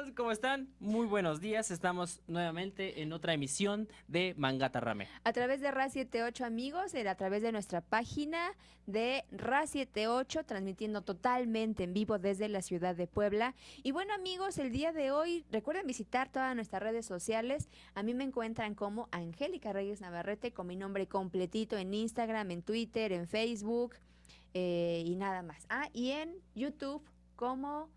amigos? ¿Cómo están? Muy buenos días. Estamos nuevamente en otra emisión de Mangata Rame. A través de Ra78 amigos, a través de nuestra página de Ra78, transmitiendo totalmente en vivo desde la ciudad de Puebla. Y bueno amigos, el día de hoy recuerden visitar todas nuestras redes sociales. A mí me encuentran como Angélica Reyes Navarrete, con mi nombre completito en Instagram, en Twitter, en Facebook y nada más. Y en YouTube como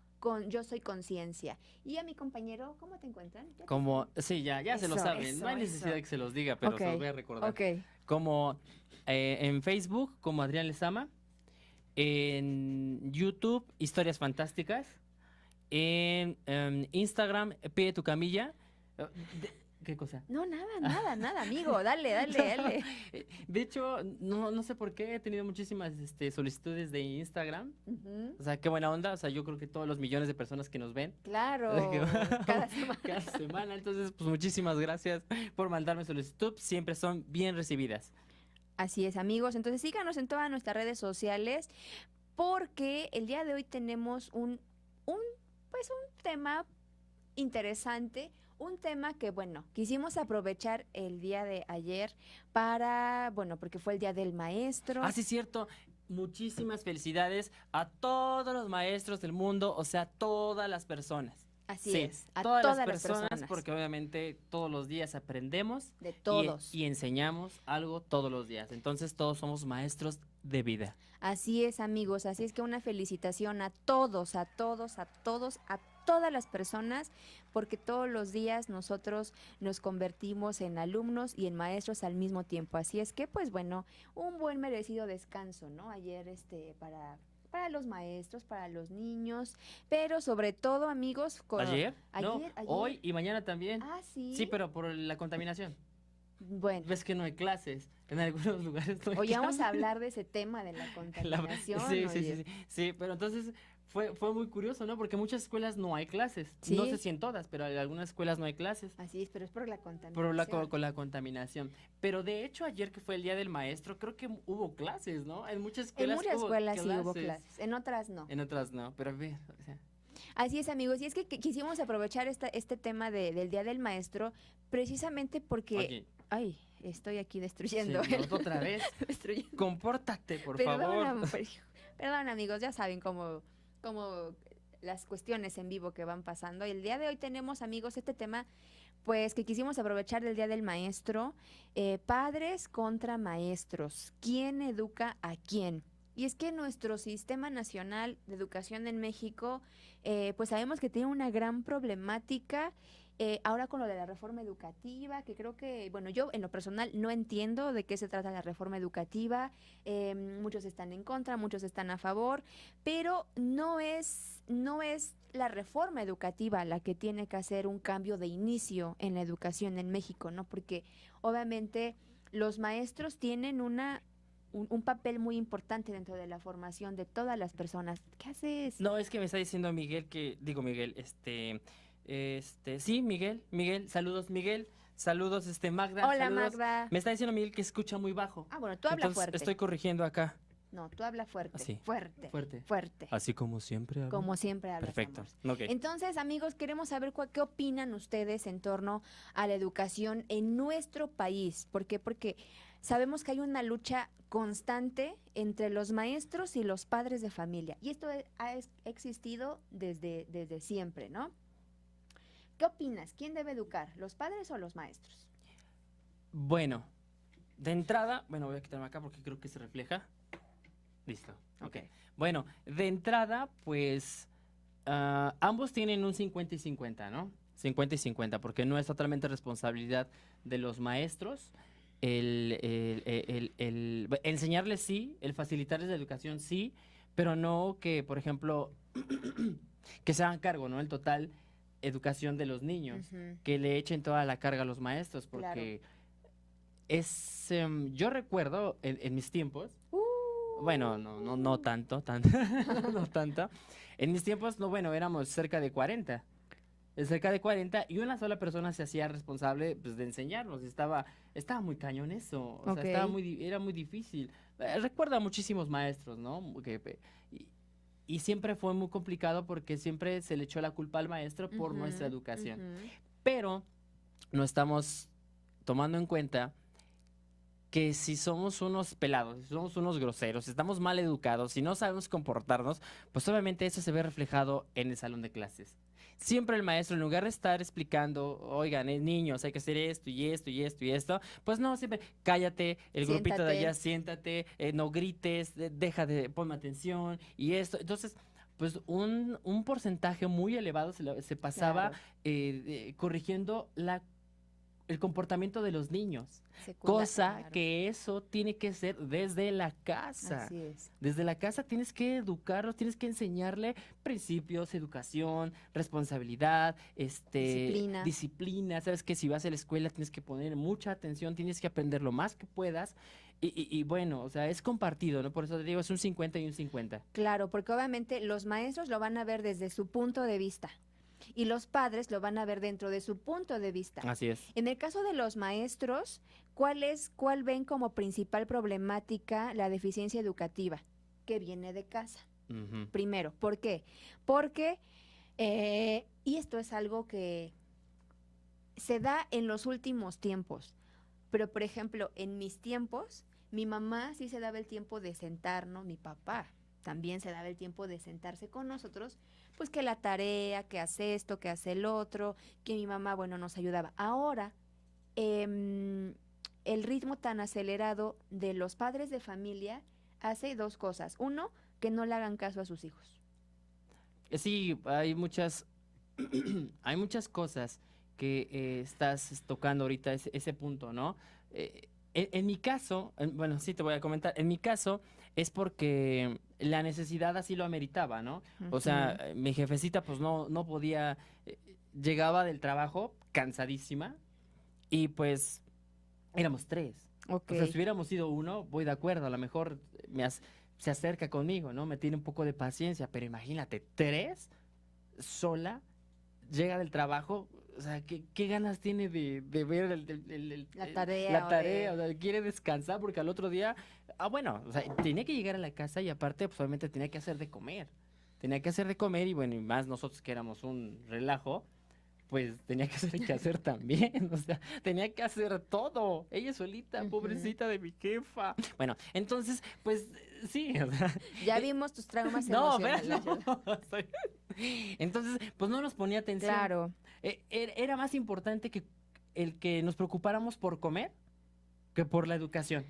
Yo Soy Conciencia. Y a mi compañero, ¿cómo te encuentran? ¿Ya te Como, saben? sí, ya se lo Eso, saben. No eso, hay necesidad eso. de que se los diga, pero Ok, se los voy a recordar. ok. Como en Facebook, como Adrián Lezama. En YouTube, Historias Fantásticas. En Instagram, Pide tu camilla. Eh, ¿Qué cosa? No, nada, amigo. Dale, dale, No, dale. de hecho, no sé por qué he tenido muchísimas solicitudes de Instagram. Ujú. O sea, qué buena onda. O sea, yo creo que todos los millones de personas que nos ven Claro, cada semana. cada semana. Entonces, pues muchísimas gracias por mandarme solicitud. Siempre son bien recibidas. Así es, amigos. Entonces síganos en todas nuestras redes sociales porque el día de hoy tenemos un tema interesante, un tema que, bueno, quisimos aprovechar el día de ayer porque fue el Día del Maestro. Ah, sí, cierto. Muchísimas felicidades a todos los maestros del mundo, o sea, todas las personas. Así Sí, es, a todas las todas las personas, personas, porque obviamente todos los días aprendemos de y, todos. y enseñamos algo todos los días. Entonces, todos somos maestros de vida. Así es, amigos. Así es que una felicitación a todos, a todos, a todos, a todas las personas, porque todos los días nosotros nos convertimos en alumnos y en maestros al mismo tiempo. Así es que, pues bueno, un buen merecido descanso, ¿no? Ayer, para los maestros, para los niños, pero sobre todo, amigos, ¿Ayer? No, ayer, hoy y mañana también. Ah, sí. Sí, pero por la contaminación. Bueno, Ves que no hay clases. En algunos lugares no hay hoy vamos clases. a hablar de ese tema de la contaminación. Sí, sí, oye. sí, sí. Sí, pero entonces fue muy curioso, ¿no? Porque en muchas escuelas no hay clases. Sí. No sé si en todas, pero en algunas escuelas no hay clases. Así es, pero es por la contaminación. Con la contaminación. Pero de hecho, ayer que fue el Día del Maestro, creo que hubo clases, ¿no? En muchas En escuelas muchas hubo escuelas sí hubo clases. clases, en otras no. En otras no, pero a ver, o sea, Así es, amigos, y es que quisimos aprovechar este tema del Día del Maestro precisamente porque, oye, ay, estoy aquí sí, destruyendo. no, otra vez, Destruyendo. compórtate, por Perdón, favor. perdón, amigos, ya saben cómo las cuestiones en vivo que van pasando. Y el día de hoy tenemos, amigos, este tema, pues que quisimos aprovechar del Día del Maestro, padres contra maestros. ¿Quién educa a quién? Y es que nuestro Sistema Nacional de Educación en México, pues sabemos que tiene una gran problemática. Ahora con lo de la reforma educativa, que creo que, bueno, yo en lo personal no entiendo de qué se trata la reforma educativa. Muchos están en contra, muchos están a favor, pero no es la reforma educativa la que tiene que hacer un cambio de inicio en la educación en México, ¿no? Porque obviamente los maestros tienen un papel muy importante dentro de la formación de todas las personas. ¿Qué haces? No, es que me está diciendo Miguel Miguel, sí, Miguel, saludos, Magda, Hola, saludos. Magda. Me está diciendo Miguel que escucha muy bajo. Bueno, tú habla Entonces fuerte. estoy corrigiendo acá. No, tú habla fuerte. Así. Fuerte. Fuerte. Fuerte. Así como siempre hablo. Como siempre hablas, Perfecto. amor. Ok. Entonces, amigos, queremos saber qué opinan ustedes en torno a la educación en nuestro país. ¿Por qué? Porque sabemos que hay una lucha constante entre los maestros y los padres de familia. Y esto ha existido desde siempre, ¿no? ¿Qué opinas? ¿Quién debe educar? ¿Los padres o los maestros? Bueno, de entrada, bueno, voy a quitarme acá porque creo que se refleja. Listo. Ok. Bueno, de entrada, pues ambos tienen un 50 y 50, ¿no? 50 y 50, porque no es totalmente responsabilidad de los maestros. El enseñarles sí, el facilitarles la educación sí, pero no que, por ejemplo, que se hagan cargo, ¿no? El total educación de los niños, Ujú. que le echen toda la carga a los maestros, porque yo recuerdo en mis tiempos, bueno, no tanto, no tanto. En mis tiempos, no, bueno, éramos cerca de 40. Cerca de 40 y una sola persona se hacía responsable, pues, de enseñarnos. Estaba muy cañón eso. O sea, Ok. era muy difícil. Recuerdo a muchísimos maestros, ¿no? Y y siempre fue muy complicado porque siempre se le echó la culpa al maestro por nuestra educación. Pero no estamos tomando en cuenta que si somos unos pelados, si somos unos groseros, si estamos mal educados, si no sabemos comportarnos, pues obviamente eso se ve reflejado en el salón de clases. Siempre el maestro, en lugar de estar explicando, oigan, niños, hay que hacer esto y esto y esto y esto, pues no, siempre cállate, el grupito de allá, siéntate, no grites, deja de, ponme atención y esto. Entonces, pues un porcentaje muy elevado se pasaba corrigiendo el comportamiento de los niños. Cosa que eso tiene que ser desde la casa. Así es. Desde la casa tienes que educarlos, tienes que enseñarle principios, educación, responsabilidad, disciplina. Sabes que si vas a la escuela tienes que poner mucha atención, tienes que aprender lo más que puedas. Y bueno, o sea, es compartido, ¿no? Por eso te digo, es un 50 y un 50. Claro, porque obviamente los maestros lo van a ver desde su punto de vista. Y los padres lo van a ver dentro de su punto de vista. Así es. En el caso de los maestros, ¿cuál ven como principal problemática la deficiencia educativa? Que viene de casa. Primero, ¿por qué? Porque, y esto es algo que se da en los últimos tiempos, pero por ejemplo, en mis tiempos, mi mamá sí se daba el tiempo de sentarnos, mi papá también se daba el tiempo de sentarse con nosotros, pues que la tarea, que hace esto, que hace el otro, que mi mamá, bueno, nos ayudaba. Ahora, el ritmo tan acelerado de los padres de familia hace dos cosas. Uno, que no le hagan caso a sus hijos. Sí, hay muchas cosas que estás tocando ahorita, ese punto, ¿no? En mi caso, bueno, sí te voy a comentar, en mi caso es porque la necesidad así lo ameritaba, ¿no? O sea, mi jefecita pues no podía, llegaba del trabajo cansadísima y pues éramos 3. Okay. O sea, si hubiéramos sido 1, voy de acuerdo, a lo mejor se acerca conmigo, ¿no? Me tiene un poco de paciencia, pero imagínate, 3 sola, llega del trabajo. O sea, ¿qué ganas tiene de ver la tarea? La tarea, o sea, quiere descansar porque al otro día, bueno, o sea, tenía que llegar a la casa y aparte, pues obviamente tenía que hacer de comer. Tenía que hacer de comer y bueno, y más nosotros que éramos un relajo, pues tenía que hacer el quehacer también, o sea, tenía que hacer todo. Ella solita, pobrecita de mi jefa. Bueno, entonces, pues sí, o sea. Ya vimos tus traumas emocionales. No. Entonces, pues no nos ponía atención. Claro. Era más importante que el que nos preocupáramos por comer que por la educación.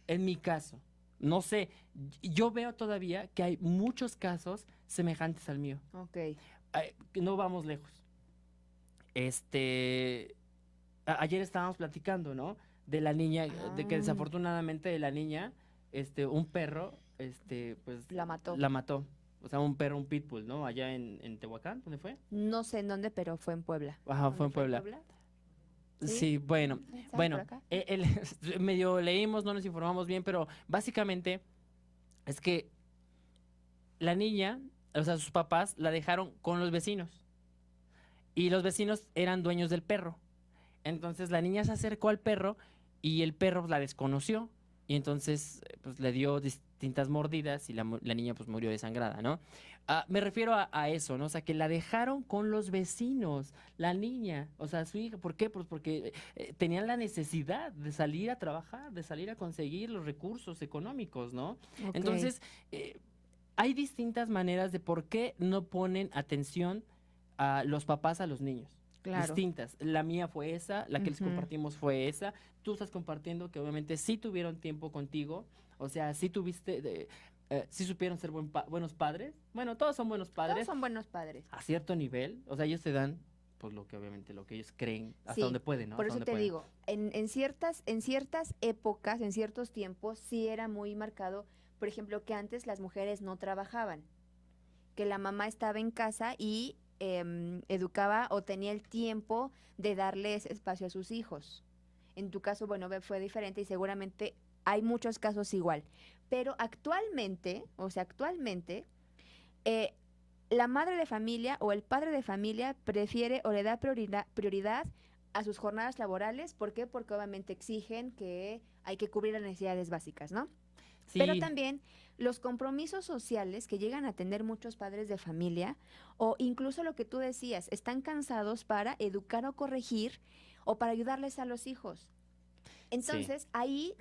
En mi caso, no sé, yo veo todavía que hay muchos casos semejantes al mío. Ok. No vamos lejos. Ayer estábamos platicando, ¿no? De la niña, de que desafortunadamente de la niña, un perro, pues la mató. O sea, un perro, un pitbull, ¿no? Allá en Tehuacán, ¿dónde fue? No sé en dónde, pero fue en Puebla. Ajá, fue en Puebla. Sí, bueno, medio leímos, no nos informamos bien, pero básicamente es que la niña, o sea, sus papás la dejaron con los vecinos y los vecinos eran dueños del perro. Entonces la niña se acercó al perro y el perro la desconoció y entonces pues le dio distintas mordidas y la niña pues murió desangrada, ¿no? Me refiero a eso, ¿no? O sea, que la dejaron con los vecinos, la niña, o sea, su hija. ¿Por qué? Pues porque tenían la necesidad de salir a trabajar, de salir a conseguir los recursos económicos, ¿no? Okay. Entonces, hay distintas maneras de por qué no ponen atención a los papás a los niños. Claro. Distintas. La mía fue esa, la que les compartimos fue esa. Tú estás compartiendo que obviamente sí tuvieron tiempo contigo, o sea, sí tuviste... sí supieron ser buenos padres. Bueno, todos son buenos padres. Todos son buenos padres. A cierto nivel. O sea, ellos te dan, pues, lo que obviamente, lo que ellos creen, hasta donde pueden, ¿no? Por eso te digo, en ciertas épocas, en ciertos tiempos, sí era muy marcado, por ejemplo, que antes las mujeres no trabajaban. Que la mamá estaba en casa y educaba o tenía el tiempo de darles espacio a sus hijos. En tu caso, bueno, fue diferente y seguramente hay muchos casos igual. Pero actualmente, la madre de familia o el padre de familia prefiere o le da prioridad a sus jornadas laborales. ¿Por qué? Porque obviamente exigen que hay que cubrir las necesidades básicas, ¿no? Pero Sí, también los compromisos sociales que llegan a tener muchos padres de familia, o incluso lo que tú decías, están cansados para educar o corregir o para ayudarles a los hijos. sí. Entonces, ahí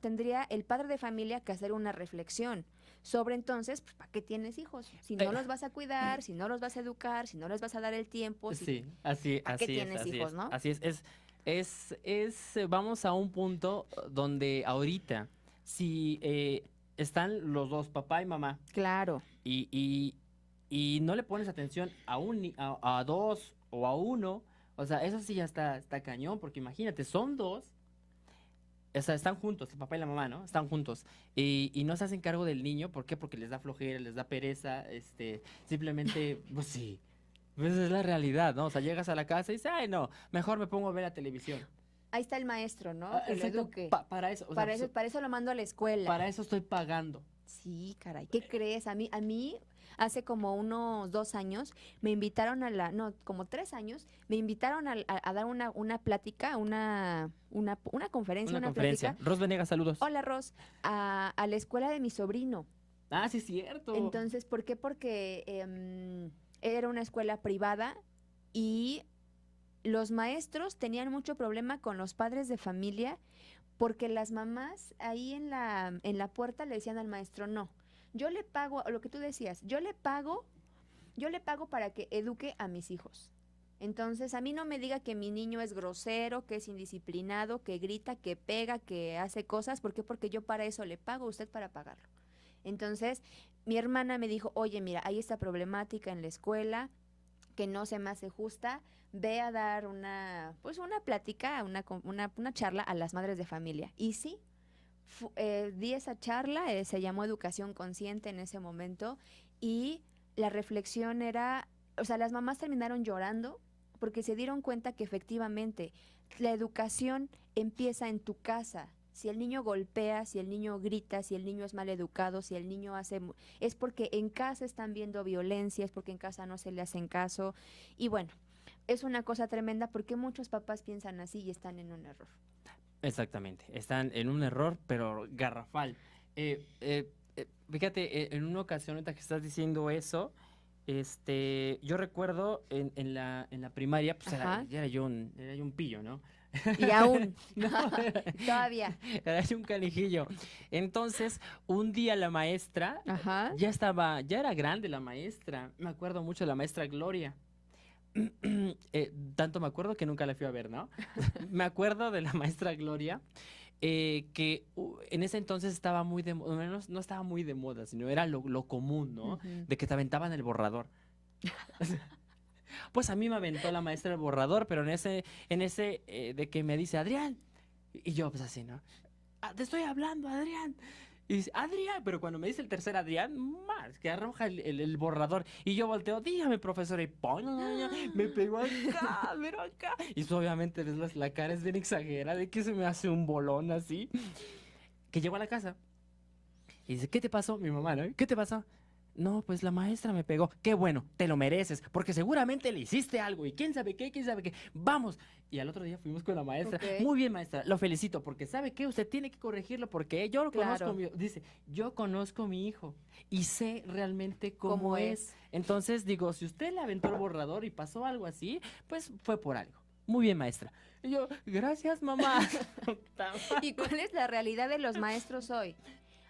tendría el padre de familia que hacer una reflexión sobre entonces, pues, ¿para qué tienes hijos? Si no Eh, los vas a cuidar, si no los vas a educar, si no les vas a dar el tiempo, si, Sí, así, ¿para qué así es, tienes así hijos, es, no? así es. Vamos a un punto donde ahorita, si están los dos, papá y mamá, Claro. y, y, y no le pones atención a dos o a uno, o sea, eso sí ya está cañón, porque imagínate, son dos, o sea, están juntos, el papá y la mamá, ¿no? Están juntos. Y no se hacen cargo del niño, ¿por qué? Porque les da flojera, les da pereza, simplemente, pues sí. Pues es la realidad, ¿no? O sea, llegas a la casa y dices, ay, no, mejor me pongo a ver la televisión. Ahí está el maestro, ¿no? Que lo Exacto, eduque. para eso, o sea, Para eso lo mando a la escuela. para eso estoy pagando. Sí, caray, ¿qué crees? A mí hace como unos 2 años me invitaron no, como 3 años, me invitaron a dar una plática, una conferencia, Una una conferencia. plática. Ros Venegas, saludos. Hola, Ros, a la escuela de mi sobrino. Ah, sí, es cierto. Entonces, ¿por qué? Porque era una escuela privada y los maestros tenían mucho problema con los padres de familia porque las mamás ahí en la puerta le decían al maestro, no, yo le pago, lo que tú decías, yo le pago para que eduque a mis hijos. Entonces, a mí no me diga que mi niño es grosero, que es indisciplinado, que grita, que pega, que hace cosas. ¿Por qué? Porque yo para eso le pago, usted para pagarlo. Entonces, mi hermana me dijo, oye, mira, hay esta problemática en la escuela que no se me hace justa, ve a dar una plática, una charla a las madres de familia. Y sí, di esa charla, se llamó Educación Consciente en ese momento, y la reflexión era, o sea, las mamás terminaron llorando porque se dieron cuenta que efectivamente la educación empieza en tu casa. Si el niño golpea, si el niño grita, si el niño es mal educado, si el niño es porque en casa están viendo violencia, es porque en casa no se le hacen caso. Y bueno, es una cosa tremenda porque muchos papás piensan así y están en un error. Exactamente. Están en un error, pero garrafal. Fíjate, en una ocasión, ahorita que estás diciendo eso, yo recuerdo en la primaria, pues Ajá. era yo un pillo, ¿no? Y aún, No, todavía. era yo un canijillo. Entonces, un día la maestra, Ajá. ya era grande la maestra. Me acuerdo mucho de la maestra Gloria. Tanto me acuerdo que nunca la fui a ver, ¿no? Me acuerdo de la maestra Gloria, que en ese entonces estaba muy de moda, no estaba muy de moda, sino era lo común, ¿no? Ujú. De que te aventaban el borrador. Pues a mí me aventó la maestra el borrador, pero en ese de que me dice, Adrián, y yo pues así, ¿no? "Ah, te estoy hablando, Adrián. Y dice, Adrián, pero cuando me dice el tercer Adrián, más que arroja el borrador. Y yo volteo, dígame, profesora, y ¡pum! Me pegó acá, pero acá. Y eso, obviamente ves la cara es bien exagerada, de que se me hace un bolón así. Que llego a la casa y dice, ¿qué te pasó? Mi mamá, ¿no? ¿Qué te pasó? No, pues la maestra me pegó. Qué bueno, te lo mereces, porque seguramente le hiciste algo y quién sabe qué, quién sabe qué. Vamos. Y al otro día fuimos con la maestra. Ok. Muy bien, maestra, lo felicito, porque ¿sabe qué? Usted tiene que corregirlo porque yo lo Claro. conozco, dice, yo conozco a mi hijo y sé realmente cómo ¿Cómo es. es? Entonces digo, si usted le aventó el borrador y pasó algo así, pues fue por algo. Muy bien, maestra. Y yo, gracias, mamá. Puta ¿Y cuál es la realidad de los maestros hoy?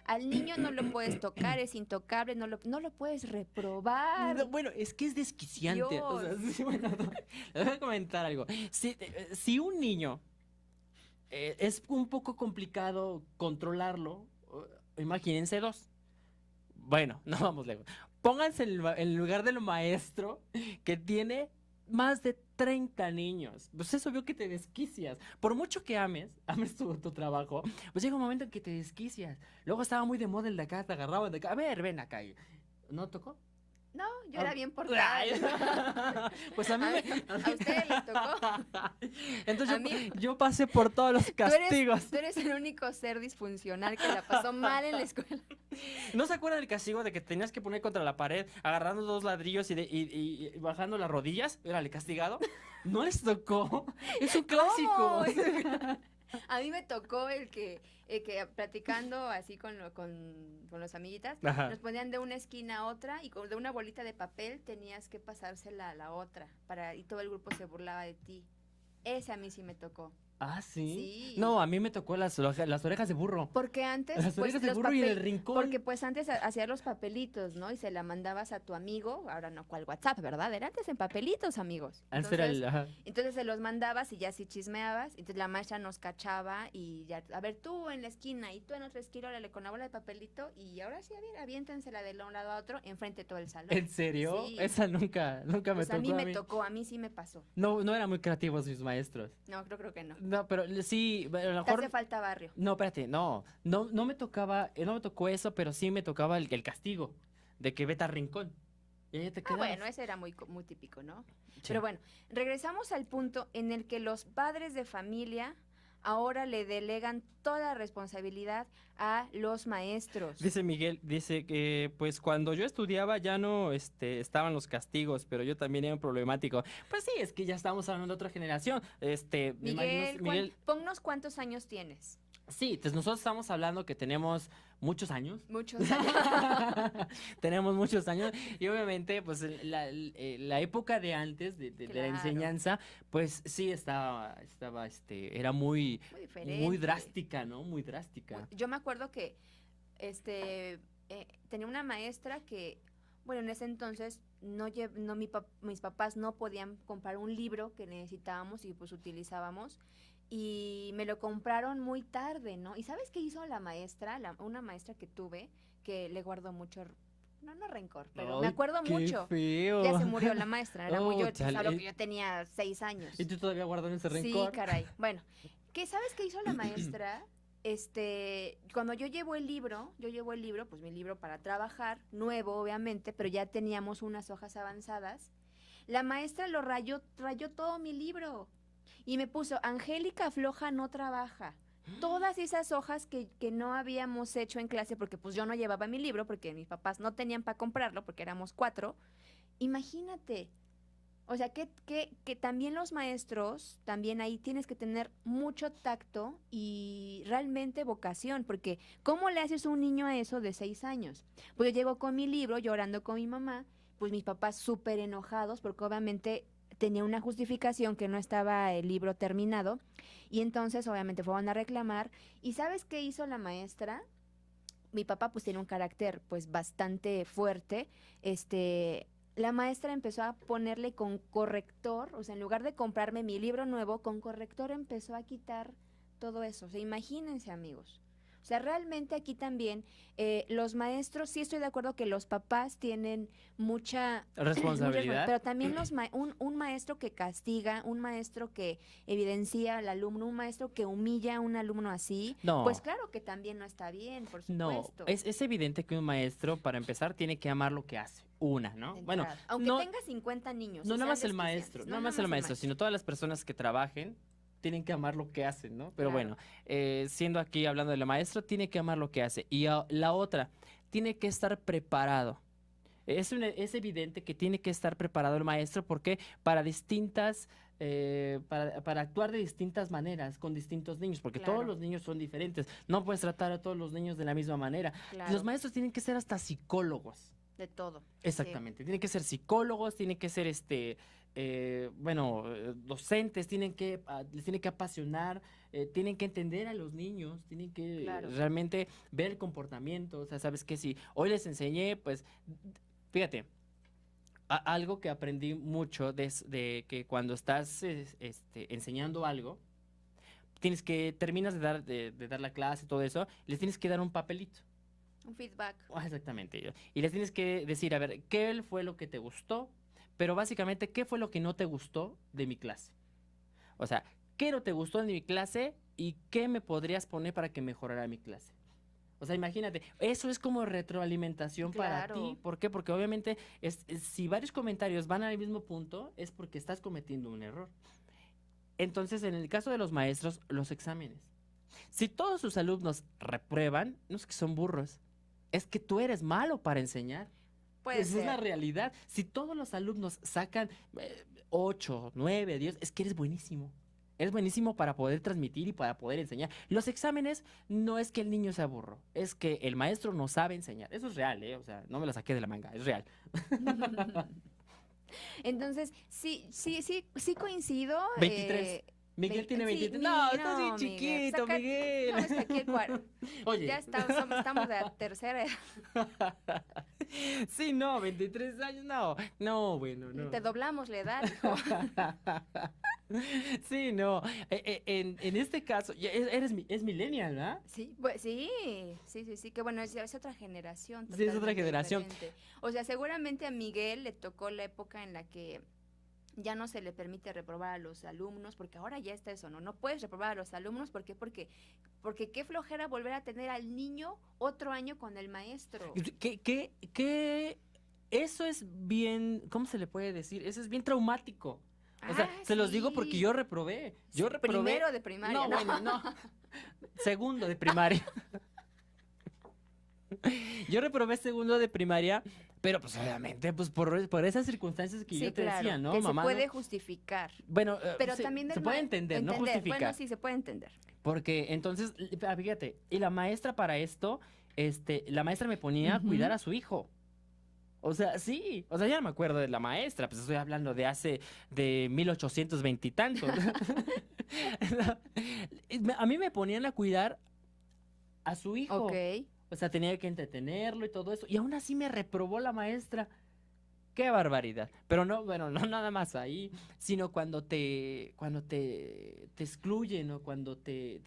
Al niño no lo puedes tocar, es intocable, no lo puedes reprobar. No, bueno, es que es desquiciante. O sea, Dios. sí, bueno, les voy a comentar algo. Si un niño es un poco complicado controlarlo, imagínense dos. Bueno, no vamos lejos. Pónganse en el lugar del maestro que tiene más de 30 niños. Pues es obvio que te desquicias. Por mucho que ames tu trabajo, pues llega un momento en que te desquicias. Luego estaba muy de moda el de acá, te agarraban de acá. A ver, ven acá. ¿No tocó? No, yo Ah, era bien portada. ay, pues a mí ¿A ustedes les tocó? Entonces A mí- yo pasé por todos los castigos. Tú eres el único ser disfuncional que la pasó mal en la escuela. ¿No se acuerdan del castigo de que tenías que poner contra la pared, agarrando dos ladrillos y bajando las rodillas? Era el castigado. ¿No les tocó? Es un clásico. ¿Cómo? A mí me tocó el que platicando así con los amiguitas, Ajá. nos ponían de una esquina a otra y de una bolita de papel tenías que pasársela a la otra y todo el grupo se burlaba de ti. Ese a mí sí me tocó. Ah, ¿sí? Sí. No, a mí me tocó las orejas de burro. Porque antes, Las pues, orejas de burro y el rincón. porque pues antes hacías los papelitos, ¿no? Y se la mandabas a tu amigo, ahora no, cual WhatsApp, ¿verdad? Era antes en papelitos, amigos. Antes era el... Ajá. Entonces se los mandabas y ya sí chismeabas, entonces la maestra nos cachaba y ya, a ver, tú en la esquina y tú en otra esquina, órale, con la bola de papelito y ahora sí, a ver, aviéntensela de un lado a otro enfrente de todo el salón. ¿En serio? Sí. Esa nunca me Pues tocó a mí me tocó, a mí sí me pasó. No, no eran muy creativos mis maestros. No, creo que no. No, pero sí, a lo Te mejor... hace falta barrio. No, espérate, no me tocaba, no me tocó eso, pero sí me tocaba el castigo de que vete al rincón. Y ahí te Ah, quedabas. bueno, ese era muy típico, ¿no? Sí. Pero bueno, regresamos al punto en el que los padres de familia ahora le delegan toda la responsabilidad a los maestros. Dice Miguel, dice que pues cuando yo estudiaba ya no estaban los castigos, pero yo también era un problemático. Pues sí, es que ya estamos hablando de otra generación. Me imagino, Miguel, ponnos cuántos años tienes. Sí, pues nosotros estamos hablando que tenemos muchos años. Muchos años. Tenemos muchos años y obviamente pues la época de antes de la Claro. enseñanza pues sí era muy Muy diferente. muy drástica, ¿no? Muy drástica. Yo me acuerdo que tenía una maestra que, bueno, en ese entonces mis papás no podían comprar un libro que necesitábamos y pues utilizábamos y me lo compraron muy tarde, ¿no? ¿Y sabes qué hizo la maestra? Una maestra que tuve que le guardó mucho, no rencor, pero me Ay, acuerdo qué mucho. feo. Ya se murió la maestra, era muy Oh, yo, te chale. hablo que yo tenía 6 años. ¿Y tú todavía guardas ese Sí, rencor? caray. Bueno, ¿sabes qué hizo la maestra? Cuando yo llevo el libro, pues mi libro para trabajar, nuevo obviamente, pero ya teníamos unas hojas avanzadas. La maestra rayó todo mi libro y me puso, Angélica Floja no trabaja. Todas esas hojas que no habíamos hecho en clase, porque pues yo no llevaba mi libro, porque mis papás no tenían para comprarlo, porque éramos 4. Imagínate. O sea, que también los maestros, también ahí tienes que tener mucho tacto y realmente vocación, porque ¿cómo le haces a un niño a eso de 6 años? Pues yo llego con mi libro, llorando con mi mamá, pues mis papás súper enojados, porque obviamente tenía una justificación que no estaba el libro terminado, y entonces obviamente fueron a reclamar, y ¿sabes qué hizo la maestra? Mi papá pues tiene un carácter pues bastante fuerte, la maestra empezó a ponerle con corrector, o sea, en lugar de comprarme mi libro nuevo, con corrector empezó a quitar todo eso. O sea, imagínense, amigos. O sea, realmente aquí también los maestros, sí estoy de acuerdo que los papás tienen mucha Responsabilidad. pero también un maestro que castiga, un maestro que evidencia al alumno, un maestro que humilla a un alumno así, No. pues claro que también no está bien, por No, supuesto. es evidente que un maestro, para empezar, tiene que amar lo que hace. Una, ¿no? de Bueno, entrada. Aunque no, tenga 50 niños. no y nada sean más el desquiciantes, maestro, no nada más el maestro, sino todas las personas que trabajen tienen que amar lo que hacen, ¿no? Pero Claro. bueno, siendo aquí hablando de la maestra, tiene que amar lo que hace. Y la otra, tiene que estar preparado. Es evidente que tiene que estar preparado el maestro porque para distintas, para actuar de distintas maneras con distintos niños, porque Claro. todos los niños son diferentes. No puedes tratar a todos los niños de la misma manera. Claro, Los maestros tienen que ser hasta psicólogos. de todo. Exactamente, tienen que ser psicólogos, tienen que ser docentes, les tiene que apasionar, tienen que entender a los niños, tienen que Claro. realmente ver el comportamiento, o sea, sabes que si hoy les enseñé, pues, fíjate, algo que aprendí mucho de que cuando estás enseñando algo, terminas de dar la clase y todo eso, les tienes que dar un papelito. Un feedback. Exactamente. Y les tienes que decir, a ver, ¿qué fue lo que te gustó? Pero básicamente, ¿qué fue lo que no te gustó de mi clase? O sea, ¿qué no te gustó de mi clase y qué me podrías poner para que mejorara mi clase? O sea, imagínate, eso es como retroalimentación para Claro. ti. ¿Por qué? Porque obviamente si varios comentarios van al mismo punto, es porque estás cometiendo un error. Entonces, en el caso de los maestros, los exámenes. Si todos sus alumnos reprueban, no es que son burros, es que tú eres malo para enseñar. Puede Esa es la ser. realidad. Si todos los alumnos sacan 8, 9, 10, es que eres buenísimo. Es buenísimo para poder transmitir y para poder enseñar. Los exámenes no es que el niño sea burro, es que el maestro no sabe enseñar. Eso es real, ¿eh? O sea, no me lo saqué de la manga, es real. Entonces, sí coincido. 23. Miguel tiene Sí, 23. No, estás bien Miguel, chiquito, saca- Miguel. No, es que aquí Oye. ya estamos de la tercera edad. Sí, no, 23 años, no. No, bueno, no. Te doblamos la edad, hijo. Sí, no. En este caso, es millennial, ¿verdad? Sí, pues sí, que bueno, es otra generación. Sí, es otra totalmente generación. diferente. O sea, seguramente a Miguel le tocó la época en la que ya no se le permite reprobar a los alumnos, porque ahora ya está eso, ¿no? No puedes reprobar a los alumnos, ¿por qué? Porque qué flojera volver a tener al niño otro año con el maestro. Que eso es bien, ¿cómo se le puede decir? Eso es bien traumático. O sea, se los digo porque sí. yo reprobé. Yo Sí, reprobé. primero de primaria, No, ¿no? bueno, no. Segundo de primaria. Yo reprobé segundo de primaria, pero pues obviamente, pues por esas circunstancias que Sí, yo te claro, decía, ¿no, que mamá? se puede ¿no? justificar. Bueno, Pero se, también se del puede ma- entender, no entender. justificar. Bueno, sí, se puede entender. Porque entonces, fíjate, y la maestra para esto, la maestra me ponía a cuidar a su hijo. O sea, sí, o sea, ya no me acuerdo de la maestra, pues estoy hablando de 1820 y tantos. A mí me ponían a cuidar a su hijo. Ok. O sea, tenía que entretenerlo y todo eso. Y aún así me reprobó la maestra. Qué barbaridad. Pero no, bueno, no nada más ahí, sino cuando te excluyen o cuando Te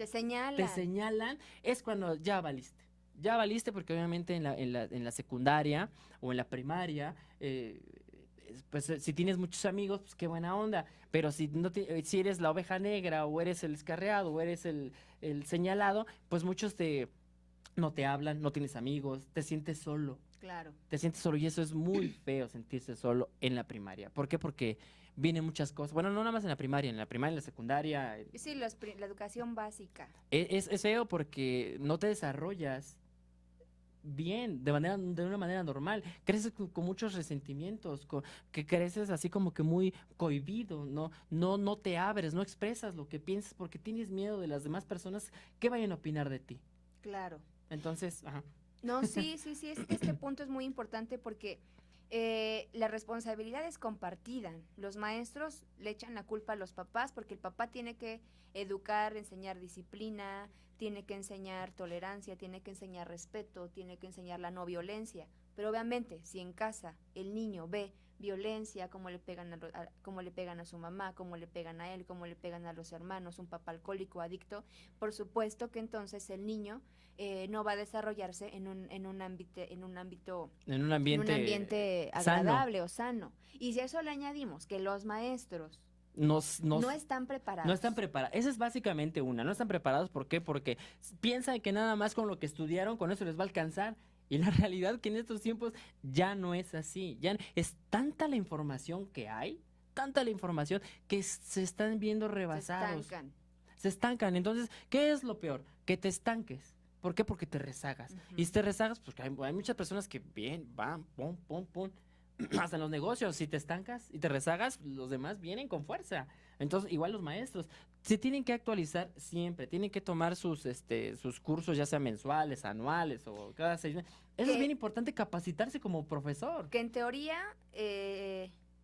señala. te señalan, es cuando ya valiste. Ya valiste porque obviamente en la secundaria o en la primaria, pues si tienes muchos amigos, pues qué buena onda. Pero si si eres la oveja negra o eres el escarreado o eres el señalado, pues muchos no te hablan, no tienes amigos, te sientes solo. Claro. Te sientes solo y eso es muy feo sentirse solo en la primaria. ¿Por qué? Porque vienen muchas cosas. Bueno, no nada más en la primaria, en la secundaria. Sí, la educación básica. Es feo porque no te desarrollas bien, de una manera normal. Creces con muchos resentimientos, que creces así como que muy cohibido, no te abres, no expresas lo que piensas porque tienes miedo de las demás personas que vayan a opinar de ti. Claro. Entonces, ajá. No, sí, este punto es muy importante porque la responsabilidad es compartida. Los maestros le echan la culpa a los papás porque el papá tiene que educar, enseñar disciplina, tiene que enseñar tolerancia, tiene que enseñar respeto, tiene que enseñar la no violencia. Pero obviamente, si en casa el niño ve violencia, cómo le pegan cómo le pegan a su mamá, cómo le pegan a él, cómo le pegan a los hermanos, un papá alcohólico, adicto, por supuesto que entonces el niño no va a desarrollarse en un ámbito En un ambiente sano. agradable o sano. Y si a eso le añadimos que los maestros no están preparados. No están preparados. Esa es básicamente una. No están preparados, ¿por qué? Porque piensan que nada más con lo que estudiaron, con eso les va a alcanzar. Y la realidad que en estos tiempos ya no es así. Es tanta la información que hay, tanta la información que se están viendo rebasados. Se estancan. Entonces, ¿qué es lo peor? Que te estanques. ¿Por qué? Porque te rezagas. Ujú. Y si te rezagas, pues hay muchas personas que bien, van, pum, pum, pum. Hasta en los negocios, si te estancas y te rezagas, los demás vienen con fuerza. Entonces, igual los maestros, se tienen que actualizar siempre, tienen que tomar sus cursos, ya sea mensuales, anuales o cada 6 meses. Eso es bien importante, capacitarse como profesor. Que en teoría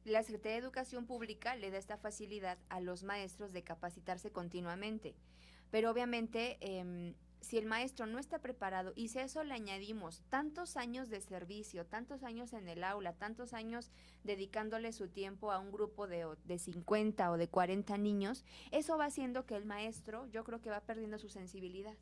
la Secretaría de Educación Pública le da esta facilidad a los maestros de capacitarse continuamente. Pero obviamente si el maestro no está preparado y si a eso le añadimos tantos años de servicio, tantos años en el aula, tantos años dedicándole su tiempo a un grupo de 50 o de 40 niños, eso va haciendo que el maestro, yo creo que va perdiendo su sensibilidad.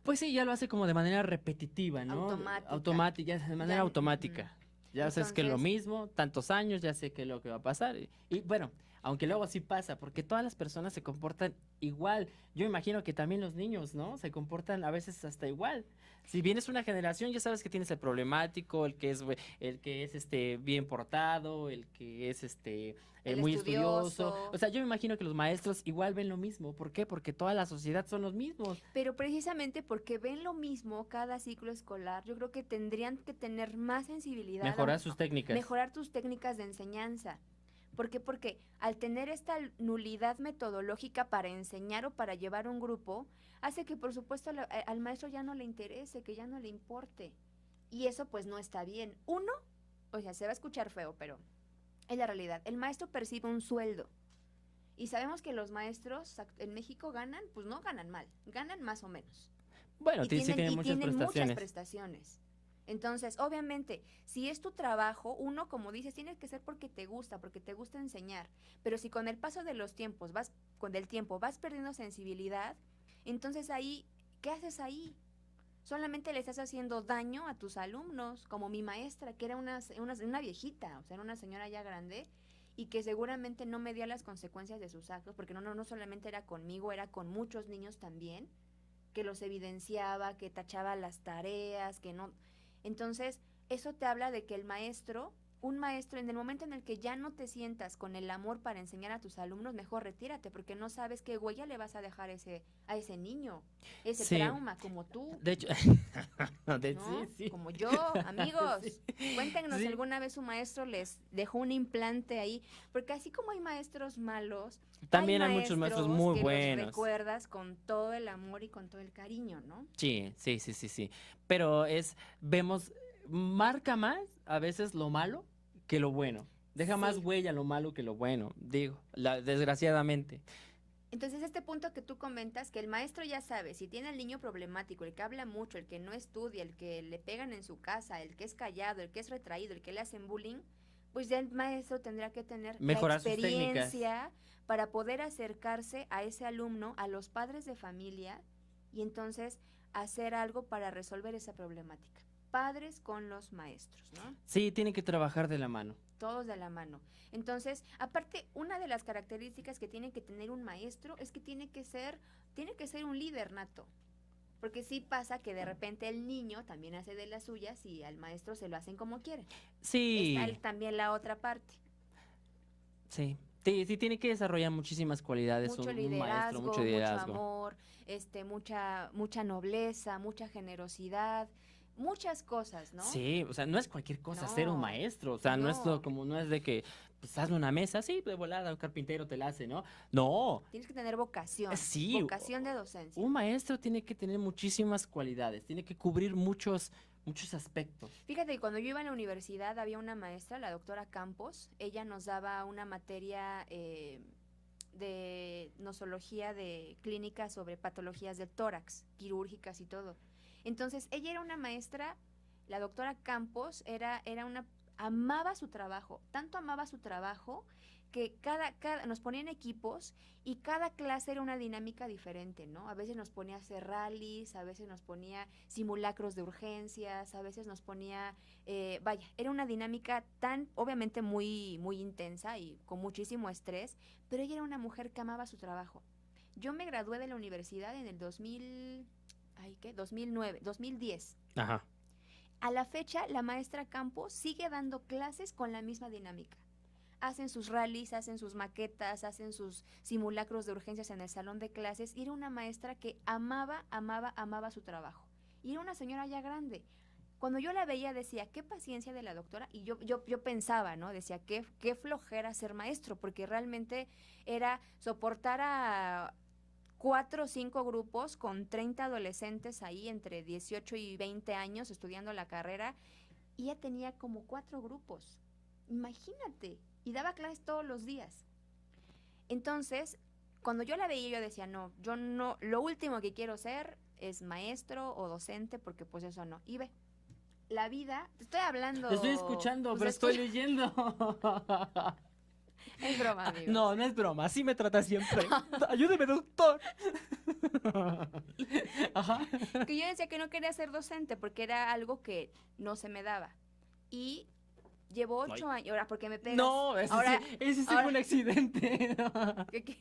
Pues sí, ya lo hace como de manera repetitiva, ¿no? Automática, de manera automática. Ya sabes que es lo mismo, tantos años, ya sé qué es lo que va a pasar. Y bueno, aunque luego sí pasa, porque todas las personas se comportan igual. Yo imagino que también los niños, ¿no? Se comportan a veces hasta igual. Si vienes una generación, ya sabes que tienes el problemático, el que es bien portado, el que es muy estudioso. O sea, yo me imagino que los maestros igual ven lo mismo. ¿Por qué? Porque toda la sociedad son los mismos. Pero precisamente porque ven lo mismo cada ciclo escolar, yo creo que tendrían que tener más sensibilidad. Mejorar sus técnicas. Mejorar tus técnicas de enseñanza. ¿Por qué? Porque al tener esta nulidad metodológica para enseñar o para llevar un grupo, hace que por supuesto al maestro ya no le interese, que ya no le importe. Y eso pues no está bien. Uno, o sea, se va a escuchar feo, pero es la realidad. El maestro percibe un sueldo. Y sabemos que los maestros en México ganan, pues no ganan mal, ganan más o menos. Bueno, Y sí tienen muchas muchas prestaciones. prestaciones. Entonces, obviamente, si es tu trabajo, uno, como dices, tiene que ser porque te gusta enseñar. Pero si con el paso de los tiempos del tiempo vas perdiendo sensibilidad, entonces ahí, ¿qué haces ahí? Solamente le estás haciendo daño a tus alumnos, como mi maestra, que era una viejita, o sea, era una señora ya grande, y que seguramente no medía las consecuencias de sus actos, porque no solamente era conmigo, era con muchos niños también, que los evidenciaba, que tachaba las tareas, que no. Entonces, eso te habla de que un maestro, en el momento en el que ya no te sientas con el amor para enseñar a tus alumnos, mejor retírate, porque no sabes qué huella le vas a dejar a ese niño, ese Sí. trauma, como tú, De hecho, ¿no? sí. Como yo, amigos. Sí. Cuéntenos si Sí. alguna vez su maestro les dejó un implante ahí, porque así como hay maestros malos, También hay muchos maestros muy que buenos. los recuerdas con todo el amor y con todo el cariño, ¿no? Sí. Pero marca más a veces lo malo que lo bueno. Deja más Sí. huella lo malo que lo bueno, digo, desgraciadamente. Entonces, este punto que tú comentas, que el maestro ya sabe, si tiene al niño problemático, el que habla mucho, el que no estudia, el que le pegan en su casa, el que es callado, el que es retraído, el que le hacen bullying, pues ya el maestro tendrá que tener Mejorar la sus técnicas. experiencia para poder acercarse a ese alumno, a los padres de familia, y entonces hacer algo para resolver esa problemática. Padres con los maestros, ¿no? Sí, tienen que trabajar de la mano. Todos de la mano. Entonces, aparte, una de las características que tiene que tener un maestro es que tiene que ser un líder nato. Porque sí pasa que de repente el niño también hace de las suyas y al maestro se lo hacen como quieren. Sí, Está también la otra parte. sí. Sí, tiene que desarrollar muchísimas cualidades Mucho un liderazgo, maestro, mucho mucho liderazgo. amor, mucha nobleza, mucha generosidad, muchas cosas, ¿no? Sí, o sea, no es cualquier cosa ser un No, maestro, o sea, no es no. no es de que pues hazme una mesa, sí, de volada, un carpintero te la hace, ¿no? No, Tienes que tener vocación, sí, vocación de docencia. un maestro tiene que tener muchísimas cualidades, tiene que cubrir muchos aspectos. Fíjate que cuando yo iba a la universidad había una maestra, la doctora Campos, ella nos daba una materia de nosología de clínica sobre patologías del tórax, quirúrgicas y todo. Entonces, ella era una maestra, la doctora Campos amaba su trabajo, tanto amaba su trabajo que nos ponía en equipos y cada clase era una dinámica diferente, ¿no? A veces nos ponía a hacer rallies, a veces nos ponía simulacros de urgencias, a veces nos ponía, era una dinámica obviamente muy, muy intensa y con muchísimo estrés, pero ella era una mujer que amaba su trabajo. Yo me gradué de la universidad en el 2010. Ajá. A la fecha, la maestra Campos sigue dando clases con la misma dinámica. Hacen sus rallies, hacen sus maquetas, hacen sus simulacros de urgencias en el salón de clases. Y era una maestra que amaba su trabajo. Y era una señora ya grande. Cuando yo la veía decía, qué paciencia de la doctora. Y yo pensaba, ¿no? Decía, qué flojera ser maestro, porque realmente era soportar a 4 o 5 grupos con 30 adolescentes ahí entre 18 y 20 años estudiando la carrera, y ella tenía como 4 grupos. Imagínate, y daba clases todos los días. Entonces, cuando yo la veía, yo decía, no, lo último que quiero ser es maestro o docente, porque pues eso no. Y ve, la vida, te estoy hablando. Te estoy escuchando, pues, pero estoy leyendo. Es broma, amigos. No, no es broma, así me trata siempre. Ayúdeme, doctor. Ajá. Que yo decía que no quería ser docente porque era algo que no se me daba. Y llevo 8 años, ahora porque me pegas. No, ese sí fue un accidente. ¿Qué?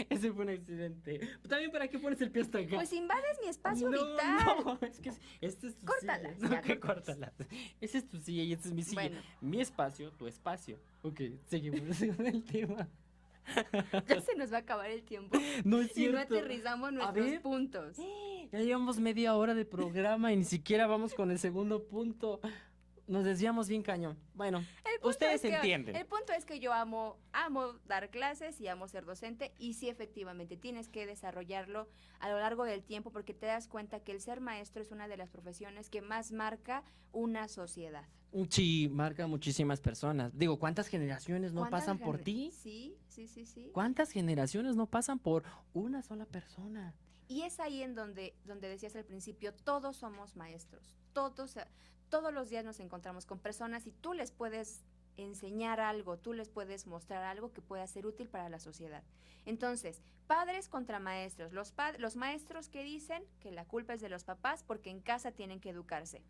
Ese fue un accidente. También, ¿para qué pones el pie hasta acá? Pues invades mi espacio no, vital. No, es que este es tu Córtalas, silla. ya, No, que córtalas. córtalas. Ese es tu silla y este es mi silla. Bueno. Mi espacio, tu espacio. Ok, seguimos con el tema. Ya se nos va a acabar el tiempo. No es Si no cierto. aterrizamos A nuestros ver. puntos. Ya llevamos media hora de programa y ni siquiera vamos con el segundo punto. nos desviamos bien cañón. Bueno, El punto ustedes es que- entienden. El punto es que yo amo dar clases y amo ser docente y sí, efectivamente, tienes que desarrollarlo a lo largo del tiempo porque te das cuenta que el ser maestro es una de las profesiones que más marca una sociedad. Sí, marca muchísimas personas. Digo, ¿cuántas generaciones no ¿Cuántas pasan por gener- ti? Sí, sí, sí, sí. ¿Cuántas generaciones no pasan por una sola persona? Y es ahí en donde decías al principio, todos somos maestros, todos los días nos encontramos con personas y tú les puedes enseñar algo, tú les puedes mostrar algo que pueda ser útil para la sociedad. Entonces, padres contra maestros, los maestros que dicen que la culpa es de los papás porque en casa tienen que educarse.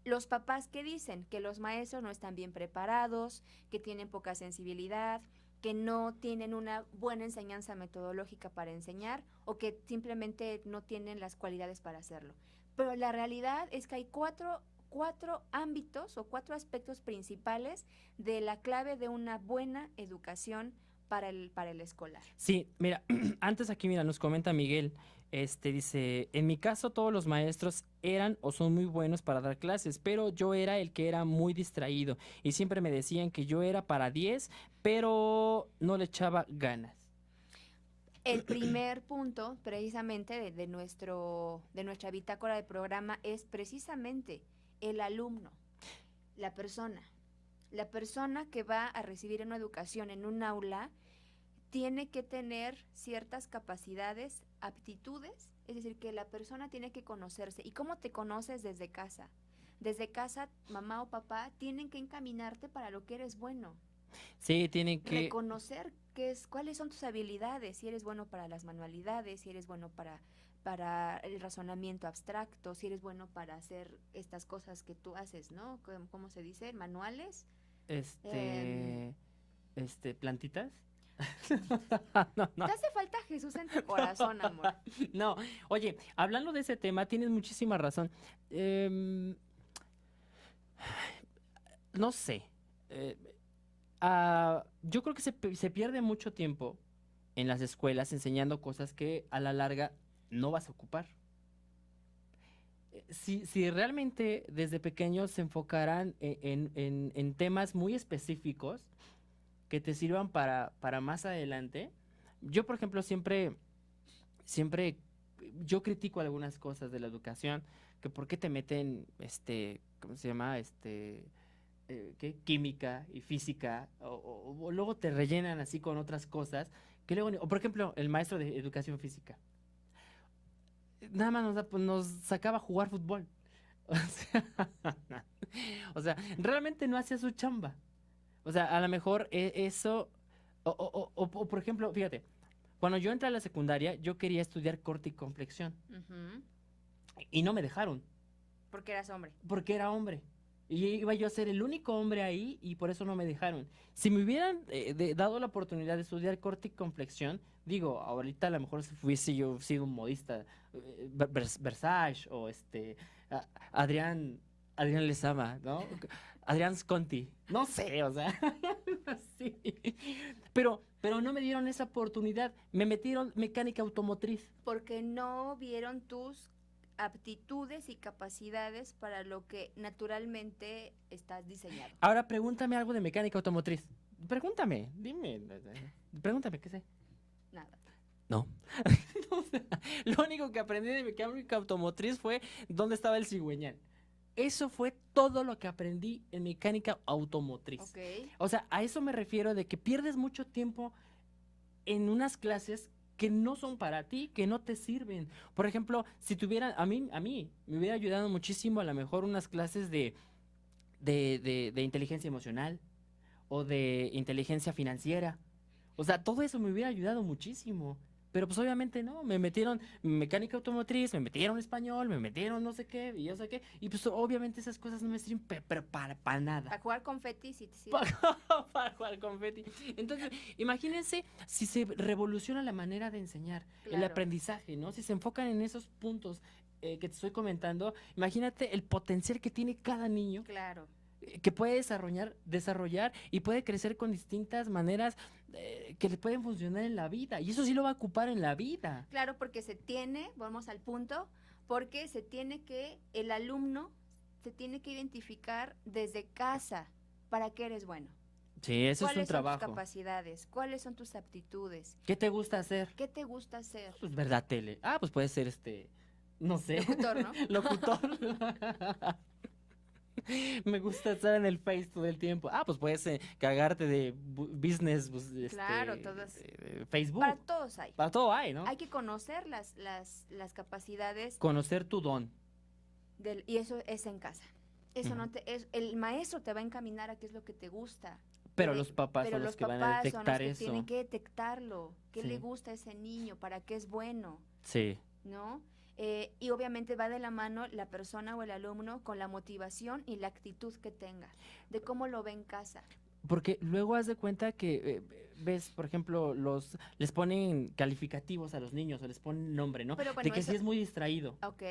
Los papás que dicen que los maestros no están bien preparados, que tienen poca sensibilidad, que no tienen una buena enseñanza metodológica para enseñar o que simplemente no tienen las cualidades para hacerlo. Pero la realidad es que hay cuatro ámbitos o cuatro aspectos principales de la clave de una buena educación para el escolar. Sí, mira, antes aquí, mira, nos comenta Miguel, dice, en mi caso todos los maestros eran o son muy buenos para dar clases, pero yo era el que era muy distraído y siempre me decían que yo era para 10, pero no le echaba ganas. El primer punto, precisamente, de nuestra bitácora de programa es precisamente el alumno, la persona. La persona que va a recibir una educación en un aula tiene que tener ciertas capacidades, aptitudes, es decir, que la persona tiene que conocerse. ¿Y cómo te conoces desde casa? Desde casa, mamá o papá tienen que encaminarte para lo que eres bueno. Sí, tienen que... Reconocer cuáles son tus habilidades, si eres bueno para las manualidades, si eres bueno para el razonamiento abstracto, si eres bueno para hacer estas cosas que tú haces, ¿no? ¿Cómo se dice? ¿Manuales? ¿Plantitas? No, no. Te hace falta Jesús en tu corazón, amor. No, oye, hablando de ese tema, tienes muchísima razón. No sé. Yo creo que se pierde mucho tiempo en las escuelas enseñando cosas que a la larga no vas a ocupar. Si realmente desde pequeños se enfocaran en temas muy específicos que te sirvan para más adelante. Yo, por ejemplo, siempre yo critico algunas cosas de la educación, que por qué te meten, ¿cómo se llama? ¿Qué? Química y física, o luego te rellenan así con otras cosas, que luego, o por ejemplo, el maestro de educación física, nada más nos sacaba a jugar fútbol. O sea, realmente no hacía su chamba. O sea, a lo mejor eso, o por ejemplo, fíjate, cuando yo entré a la secundaria, yo quería estudiar corte y conflexión, Ujú. y no me dejaron, Porque eras hombre. porque era hombre. Y iba yo a ser el único hombre ahí, y por eso no me dejaron. Si me hubieran dado la oportunidad de estudiar corte y conflexión, digo, ahorita a lo mejor si hubiese yo sido un modista, Versace, o Adrián Lezama, ¿no? Adrián Sconti, no sé, o sea, sí. Pero no me dieron esa oportunidad, me metieron mecánica automotriz. Porque no vieron tus aptitudes y capacidades para lo que naturalmente estás diseñado. Ahora pregúntame algo de mecánica automotriz. Pregúntame, dime, pregúntame, ¿qué sé? Nada. No. O sea, lo único que aprendí de mecánica automotriz fue dónde estaba el cigüeñal. Eso fue todo lo que aprendí en mecánica automotriz. Ok. O sea, a eso me refiero de que pierdes mucho tiempo en unas clases que no son para ti, que no te sirven. Por ejemplo, si tuvieran, a mí me hubiera ayudado muchísimo a lo mejor unas clases de inteligencia emocional o de inteligencia financiera. O sea, todo eso me hubiera ayudado muchísimo. Pero pues obviamente no, me metieron mecánica automotriz, me metieron español, me metieron no sé qué, y yo sé qué. Y pues obviamente esas cosas no me sirven pero para nada. Para jugar confeti sí te sirve. Para jugar confeti. Entonces, imagínense si se revoluciona la manera de enseñar, el Claro. aprendizaje, ¿no? Si se enfocan en esos puntos que te estoy comentando, imagínate el potencial que tiene cada niño, Claro. que puede desarrollar y puede crecer con distintas maneras que le pueden funcionar en la vida. Y eso sí lo va a ocupar en la vida. Claro, porque vamos al punto, porque el alumno te tiene que identificar desde casa para qué eres bueno. Sí, eso es un ¿Cuáles son tus trabajo. capacidades? ¿Cuáles son tus aptitudes? ¿Qué te gusta hacer? ¿Qué te gusta hacer? Pues ver la tele. Ah, pues puede ser no sé. Locutor, ¿no? Locutor. Me gusta estar en el Face todo el tiempo. Ah, pues puedes cagarte de business, pues, Claro, todas. de Facebook. Para todos hay. Para todo hay, ¿no? Hay que conocer las capacidades Conocer tu don. y eso es en casa. Eso Ujú. no te, es, el maestro te va a encaminar a qué es lo que te gusta. Pero Pero- los papás pero son los los que van a papás son los detectar que eso. tienen que detectarlo, qué Sí. le gusta a ese niño, para qué es bueno, Sí. ¿no? Y obviamente va de la mano la persona o el alumno con la motivación y la actitud que tenga, de cómo lo ve en casa. Porque luego haz de cuenta que ves, por ejemplo, les ponen calificativos a los niños o les ponen nombre, ¿no? Pero De bueno, que eso- si es muy distraído. Ok,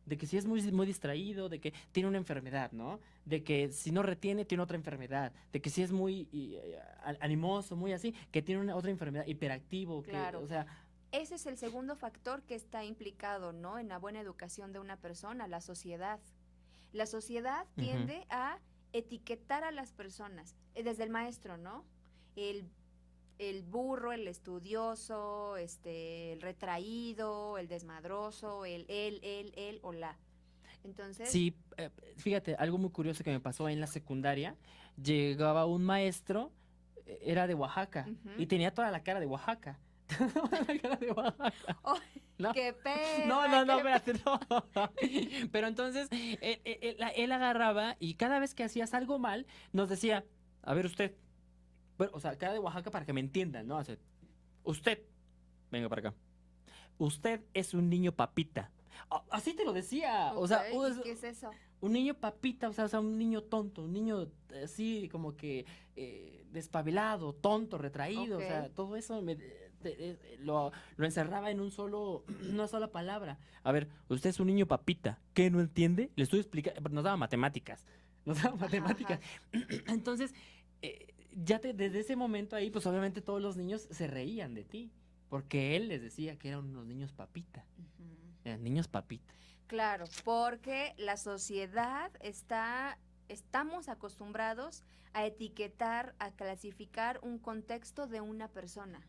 De que si es muy distraído, de que tiene una enfermedad, ¿no? De que si no retiene, tiene otra enfermedad. De que si es muy animoso, muy así, que tiene otra enfermedad, hiperactivo. Claro. O sea, ese es el segundo factor que está implicado, ¿no? En la buena educación de una persona, la sociedad. La sociedad Ujú. tiende a etiquetar a las personas, desde el maestro, ¿no? El burro, el estudioso, el retraído, el desmadroso, él o la. Entonces, sí, fíjate, algo muy curioso que me pasó en la secundaria, llegaba un maestro, era de Oaxaca, Ujú. y tenía toda la cara de Oaxaca. Toda la cara de Oaxaca. ¡oh, No. qué pena! No, qué espérate, no. Pero entonces, él agarraba y cada vez que hacías algo mal, nos decía, a ver usted, bueno, o sea, cara de Oaxaca para que me entiendan, ¿no? Hace, usted, venga para acá. Usted es un niño papita. Así te lo decía. O sea, Ok, ¿y qué es eso? un niño papita, o sea, un niño tonto, un niño así como que despabilado, tonto, retraído, o sea, Ok. todo eso lo encerraba en una sola palabra. A ver, usted es un niño papita, ¿qué no entiende? Le estoy explicando, nos daba matemáticas, nos daba Ajá, matemáticas. ajá. Entonces, desde ese momento ahí, pues obviamente todos los niños se reían de ti, porque él les decía que eran unos niños papita, Ujú. eran niños papita. Claro, porque la sociedad estamos acostumbrados a etiquetar, a clasificar un contexto de una persona,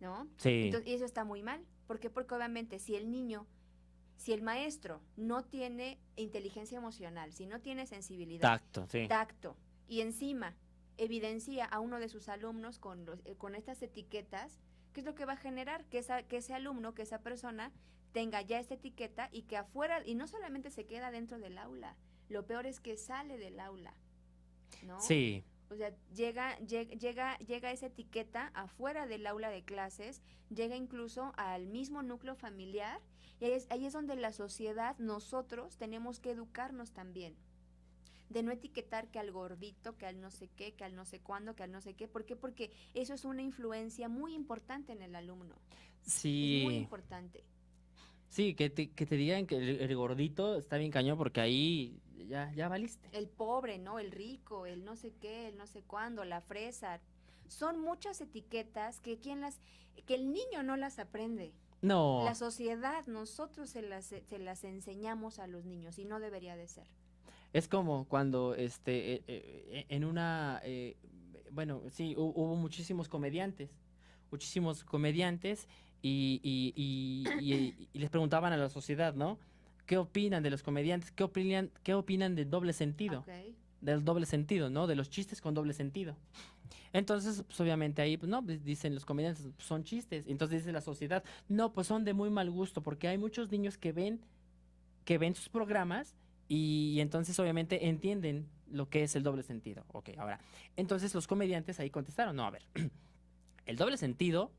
¿no? Sí, Entonces, y eso está muy mal. ¿Por qué? Porque obviamente si el maestro no tiene inteligencia emocional, si no tiene sensibilidad, tacto, sí. tacto, y encima evidencia a uno de sus alumnos con estas etiquetas, ¿qué es lo que va a generar? Que ese alumno, que esa persona tenga ya esta etiqueta y que afuera, y no solamente se queda dentro del aula, lo peor es que sale del aula, ¿no? Sí, O sea, llega esa etiqueta afuera del aula de clases, llega incluso al mismo núcleo familiar, y ahí es donde la sociedad, nosotros, tenemos que educarnos también. De no etiquetar que al gordito, que al no sé qué, que al no sé cuándo, que al no sé qué. ¿Por qué? Porque eso es una influencia muy importante en el alumno. Es muy sí. importante. Sí, que te digan que el gordito está bien cañón porque ahí ya valiste. El pobre, ¿no? El rico, el no sé qué, el no sé cuándo, la fresa. Son muchas etiquetas que el niño no las aprende. No, La sociedad, nosotros se las enseñamos a los niños y no debería de ser. es como cuando en una, bueno, sí, hubo muchísimos comediantes y les preguntaban a la sociedad, ¿no? ¿Qué opinan de los comediantes? ¿Qué opinan del doble sentido? Ok. Del doble sentido, ¿no? De los chistes con doble sentido. Entonces, pues obviamente ahí, pues no, pues, dicen los comediantes, pues, son chistes. Entonces dice la sociedad, no, pues son de muy mal gusto, porque hay muchos niños que ven sus programas y entonces obviamente entienden lo que es el doble sentido. Ok, ahora, entonces los comediantes ahí contestaron, no, a ver, el doble sentido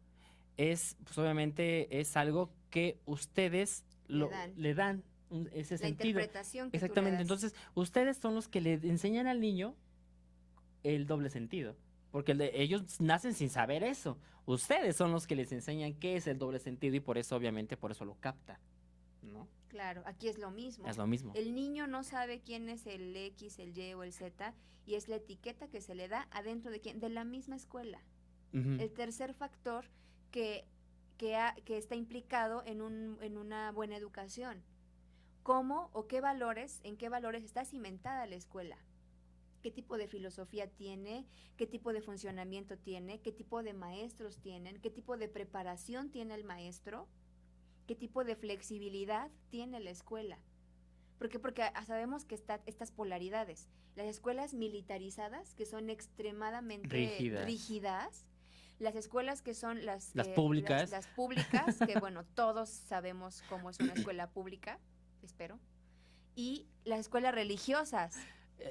pues obviamente es algo que ustedes le dan ese La sentido. interpretación que tú le Exactamente, das. entonces ustedes son los que le enseñan al niño el doble sentido, porque ellos nacen sin saber eso. Ustedes son los que les enseñan qué es el doble sentido y por eso obviamente por eso lo capta, ¿no? Claro, aquí es lo mismo. Es lo mismo. El niño no sabe quién es el X, el Y o el Z y es la etiqueta que se le da adentro de la misma escuela. Ujú. El tercer factor que está implicado en una buena educación. cómo o qué valores, en qué valores está cimentada la escuela. Qué tipo de filosofía tiene, qué tipo de funcionamiento tiene, qué tipo de maestros tienen, qué tipo de preparación tiene el maestro, qué tipo de flexibilidad tiene la escuela. ¿Por qué? Porque sabemos que están estas polaridades. Las escuelas militarizadas, que son extremadamente rígidas, las escuelas que son Las públicas. las públicas, que bueno, todos sabemos cómo es una escuela pública, espero, y las escuelas religiosas,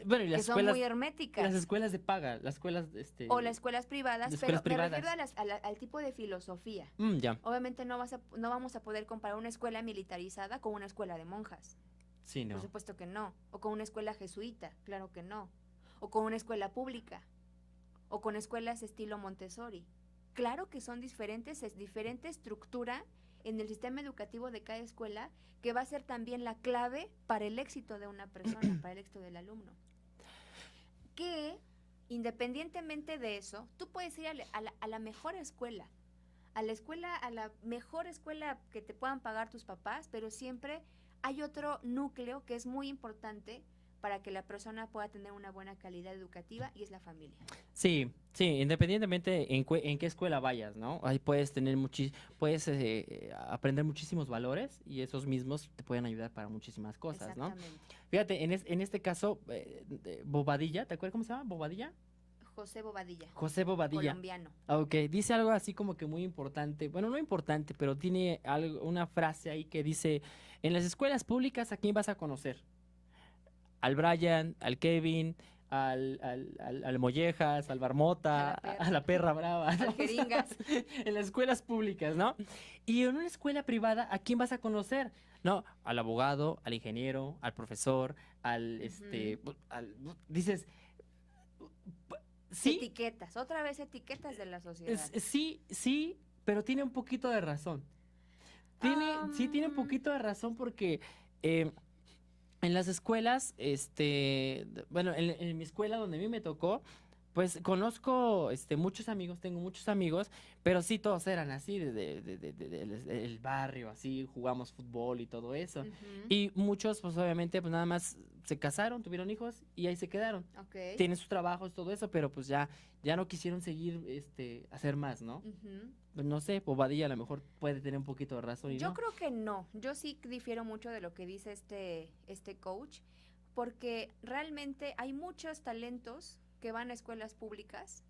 Bueno, y las que son escuelas, muy herméticas. las escuelas de paga, las escuelas, O las escuelas privadas, las pero escuelas privadas. me refiero al tipo de filosofía. Ya, Obviamente no vamos a poder comparar una escuela militarizada con una escuela de monjas. sí, no. Por supuesto que no. O con una escuela jesuita, claro que no. O con una escuela pública. O con escuelas estilo Montessori. Claro que son diferentes, es diferente estructura en el sistema educativo de cada escuela, que va a ser también la clave para el éxito de una persona, para el éxito del alumno. Que, independientemente de eso, tú puedes ir a la mejor escuela, a la mejor escuela que te puedan pagar tus papás, pero siempre hay otro núcleo que es muy importante para que la persona pueda tener una buena calidad educativa, y es la familia. Sí, sí, independientemente en qué escuela vayas, ¿no? Ahí puedes tener puedes aprender muchísimos valores y esos mismos te pueden ayudar para muchísimas cosas, ¿no? Exactamente. Fíjate, en este caso, Bobadilla, ¿te acuerdas cómo se llama? ¿Bobadilla? José Bobadilla, José Bobadilla. colombiano. Ok, dice algo así como que muy importante, bueno, no importante, pero tiene una frase ahí que dice, en las escuelas públicas, ¿a quién vas a conocer? Al Brian, al Kevin, al Mollejas, al Marmota, a la perra brava, ¿no? Al Jeringas. En las escuelas públicas, ¿no? Y en una escuela privada, ¿a quién vas a conocer? No, al abogado, al ingeniero, al profesor, dices, sí, Otra vez etiquetas de la sociedad. sí, pero tiene un poquito de razón. Sí tiene un poquito de razón porque en las escuelas, bueno, en mi escuela donde a mí me tocó, pues conozco muchos amigos, tengo muchos amigos, pero sí todos eran así, del barrio, así, jugamos fútbol y todo eso. Ujú. Y muchos, pues obviamente, pues nada más se casaron, tuvieron hijos y ahí se quedaron. Ok. Tienen sus trabajos, todo eso, pero pues ya no quisieron seguir, hacer más, ¿no? Ujú. Pues no sé, Bobadilla a lo mejor puede tener un poquito de razón y Yo no. creo que no. Yo sí difiero mucho de lo que dice este coach, porque realmente hay muchos talentos que van a escuelas públicas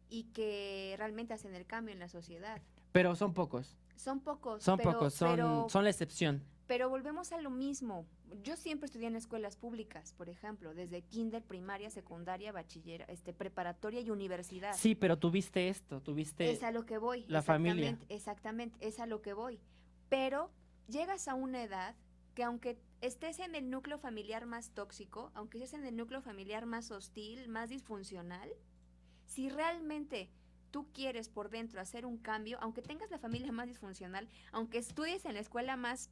y que realmente hacen el cambio en la sociedad. Pero son pocos. Son pocos, Son pero, pocos, pero, son la excepción. pero volvemos a lo mismo. Yo siempre estudié en escuelas públicas, por ejemplo, desde kinder, primaria, secundaria, bachiller, preparatoria y universidad. Sí, pero tuviste esto, tuviste Es a lo que voy. la familia. Exactamente, es a lo que voy. Pero llegas a una edad que, aunque estés en el núcleo familiar más tóxico, aunque estés en el núcleo familiar más hostil, más disfuncional, si realmente tú quieres por dentro hacer un cambio, aunque tengas la familia más disfuncional, aunque estudies en la escuela más